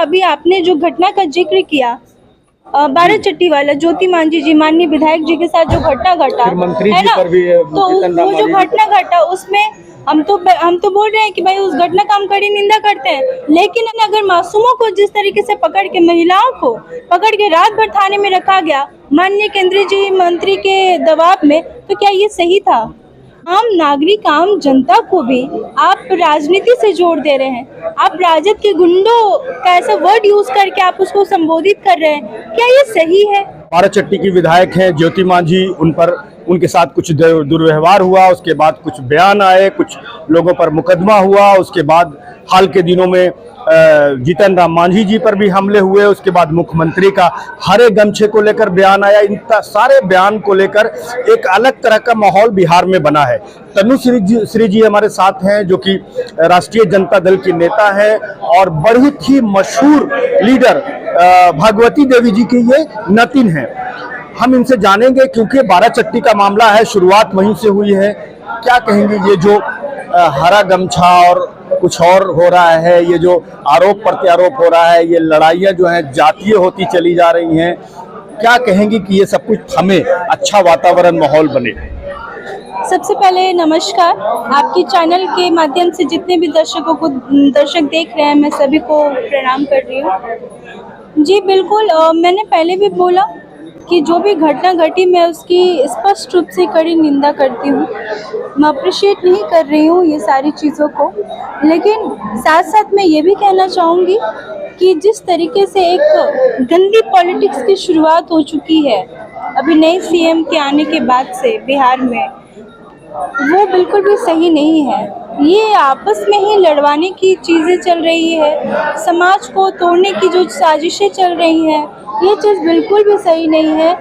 अभी आपने जो घटना का जिक्र किया, बाराचट्टी वाला ज्योति मांझी जी माननीय विधायक जी के साथ जो घटना घटा है ना, तो वो जो घटना घटा उसमें हम तो बोल रहे हैं कि भाई उस घटना का हम कड़ी निंदा करते हैं, लेकिन अगर मासूमों को जिस तरीके से पकड़ के, महिलाओं को पकड़ के रात भर थाने में रखा गया माननीय केंद्रीय जी मंत्री के दबाव में, तो क्या ये सही था? आम नागरिक, आम जनता को भी आप राजनीति से जोड़ दे रहे हैं। आप राजद के गुंडों का ऐसा वर्ड यूज करके आप उसको संबोधित कर रहे हैं, क्या ये सही है? बाराचट्टी की विधायक हैं ज्योति मांझी, उनके साथ कुछ दुर्व्यवहार हुआ, उसके बाद कुछ बयान आए, कुछ लोगों पर मुकदमा हुआ, उसके बाद हाल के दिनों में जीतन राम मांझी जी पर भी हमले हुए, उसके बाद मुख्यमंत्री का हरे गमछे को लेकर बयान आया। इन सारे बयान को लेकर एक अलग तरह का माहौल बिहार में बना है। तनुश्री जी हमारे साथ हैं, जो कि राष्ट्रीय जनता दल की नेता है और बहुत ही मशहूर लीडर भगवती देवी जी की ये नतिन है। हम इनसे जानेंगे क्योंकि बाराचट्टी का मामला है, शुरुआत वहीं से हुई है। क्या कहेंगे, ये जो हरा गमछा और कुछ और हो रहा है, ये जो आरोप प्रत्यारोप हो रहा है, ये लड़ाइयाँ जो हैं जातीय होती चली जा रही हैं, क्या कहेंगे कि ये सब कुछ थमे, अच्छा वातावरण माहौल बने? सबसे पहले नमस्कार। आपके चैनल के माध्यम से जितने भी दर्शक देख रहे हैं, मैं सभी को प्रणाम कर रही हूँ। जी बिल्कुल, मैंने पहले भी बोला कि जो भी घटना घटी मैं उसकी स्पष्ट रूप से कड़ी निंदा करती हूँ। मैं अप्रिशिएट नहीं कर रही हूँ ये सारी चीज़ों को, लेकिन साथ साथ मैं ये भी कहना चाहूँगी कि जिस तरीके से एक गंदी पॉलिटिक्स की शुरुआत हो चुकी है अभी नए सीएम के आने के बाद से बिहार में, वो बिल्कुल भी सही नहीं है। ये आपस में ही लड़वाने की चीज़ें चल रही है, समाज को तोड़ने की जो साजिशें चल रही हैं, ये चीज़ बिल्कुल भी सही नहीं है।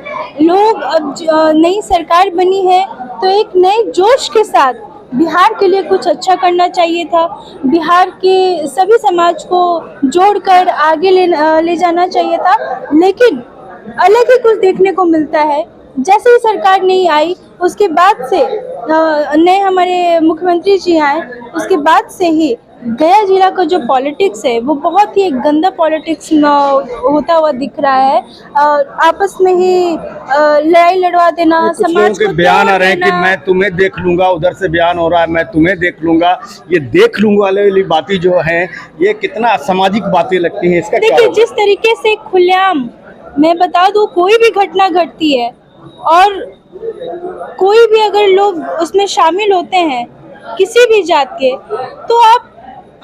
लोग अब नई सरकार बनी है तो एक नए जोश के साथ बिहार के लिए कुछ अच्छा करना चाहिए था। बिहार के सभी समाज को जोड़कर आगे ले जाना चाहिए था, लेकिन अलग ही कुछ देखने को मिलता है। जैसे ही सरकार नहीं आई उसके बाद से नए हमारे मुख्यमंत्री जी आए, उसके बाद से ही गया जिला का जो पॉलिटिक्स है वो बहुत ही एक गंदा पॉलिटिक्स होता हुआ दिख रहा है। आपस में ही लड़ाई लड़वा देना, समाज को बयान आ रहे हैं कि मैं तुम्हें देख लूंगा, उधर से बयान हो रहा है मैं तुम्हें देख लूंगा। ये देख लूंगा वाली बातें जो हैं, ये कितना असामाजिक बातें लगती हैं, इसका देखिए जिस तरीके से खुलेआम, मैं बता दूं, कोई भी घटना घटती है और कोई भी अगर लोग उसमें शामिल होते हैं किसी भी जात के, तो आप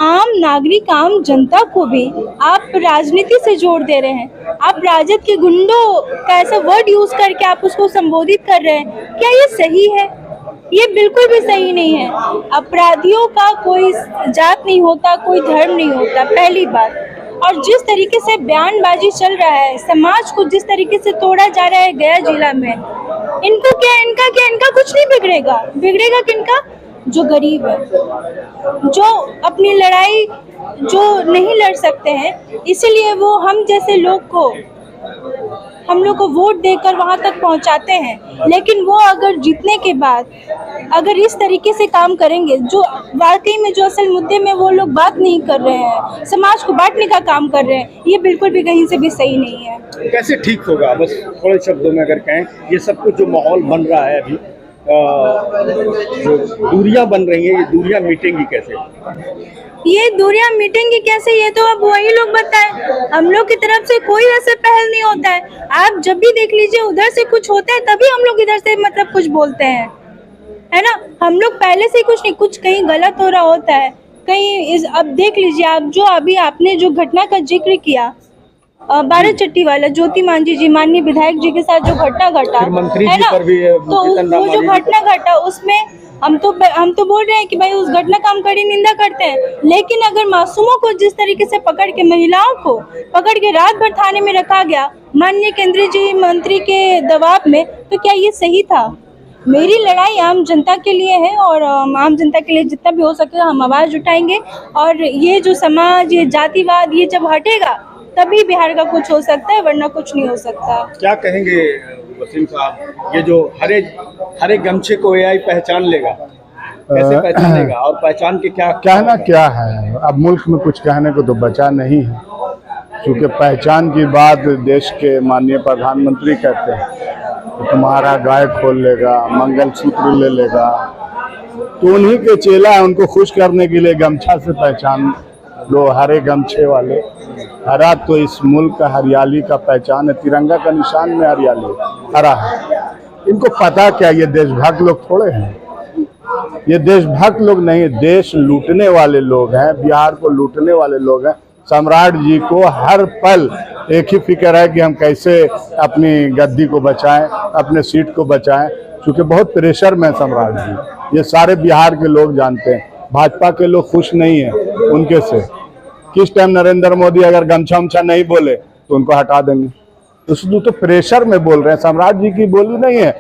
आम नागरिक, आम जनता को भी आप राजनीति से जोड़ दे रहे हैं। आप राजद के गुंडों का ऐसा वर्ड यूज करके आप उसको संबोधित कर रहे हैं, क्या ये सही है? ये बिल्कुल भी सही नहीं है। अपराधियों का कोई जात नहीं होता, कोई धर्म नहीं होता, पहली बात। और जिस तरीके से बयानबाजी चल रहा है, समाज को जिस तरीके से तोड़ा जा रहा है गया जिला में, इनको क्या, इनका कुछ नहीं बिगड़ेगा। बिगड़ेगा किनका? जो गरीब है, जो अपनी लड़ाई जो नहीं लड़ सकते हैं, इसीलिए वो हम जैसे लोग को वोट देकर वहां तक पहुंचाते हैं। लेकिन वो अगर जीतने के बाद अगर इस तरीके से काम करेंगे, जो वाकई में जो असल मुद्दे में वो लोग बात नहीं कर रहे हैं, समाज को बांटने का काम कर रहे हैं, ये बिल्कुल भी कहीं से भी सही नहीं है। कैसे ठीक होगा, बस थोड़े शब्दों में अगर कहें, ये सब कुछ जो माहौल बन रहा है अभी, जो दूरियां बन रही हैं, ये दूरियां मिटेंगी कैसे? ये दूरियां मिटेंगी कैसे, ये तो अब वही लोग बताएं। हम लोग की तरफ से कोई ऐसा पहल नहीं होता है। आप जब भी देख लीजिए उधर से कुछ होता है तभी हम लोग इधर से मतलब कुछ बोलते हैं, है ना। हम लोग पहले से कुछ नहीं, कुछ कहीं गलत हो रहा होता है कहीं अब देख लीजिए आप, जो अभी आपने जो घटना का जिक्र किया, बाराचट्टी वाला ज्योति मांझी जी माननीय विधायक जी के साथ जो घटना घटा है ना, तो वो जो घटना घटा उसमें हम तो बोल रहे हैं कि भाई उस घटना का हम कड़ी निंदा करते हैं, लेकिन अगर मासूमों को जिस तरीके से पकड़ के, महिलाओं को पकड़ के रात भर थाने में रखा गया माननीय केंद्रीय जी मंत्री के दबाव में, तो क्या ये सही था? मेरी लड़ाई आम जनता के लिए है और आम जनता के लिए जितना भी हो सके हम आवाज़ उठाएंगे। और ये जो समाज, ये जातिवाद, ये जब हटेगा तभी बिहार का कुछ हो सकता है, वरना कुछ नहीं हो सकता। क्या कहेंगे वसीम साहब, ये जो हरे गमछे को एआई पहचान लेगा, कैसे पहचानेगा और पहचान के क्या कहना क्या है? अब मुल्क में कुछ कहने को तो बचा नहीं है। क्योंकि पहचान की बात देश के माननीय प्रधानमंत्री कहते हैं कि तुम्हारा गाय खोल लेगा, मंगलसूत्र ले लेगा, तो उन्हीं के चेला है, उनको खुश करने के लिए गमछा से पहचान लो, हरे गमछे वाले। हरा तो इस मुल्क का हरियाली का पहचान है, तिरंगा का निशान में हरियाली हरा है। इनको पता क्या, ये देशभक्त लोग थोड़े हैं, ये देशभक्त लोग नहीं, देश लूटने वाले लोग हैं, बिहार को लूटने वाले लोग हैं। सम्राट जी को हर पल एक ही फिक्र है कि हम कैसे अपनी गद्दी को बचाएं, अपने सीट को बचाएं, क्योंकि बहुत प्रेशर में सम्राट जी, ये सारे बिहार के लोग जानते हैं। भाजपा के लोग खुश नहीं है उनके से। किस टाइम नरेंद्र मोदी अगर गमछा उमछा नहीं बोले तो उनको हटा देंगे, तो प्रेशर में बोल रहे हैं। सम्राट जी की बोली नहीं है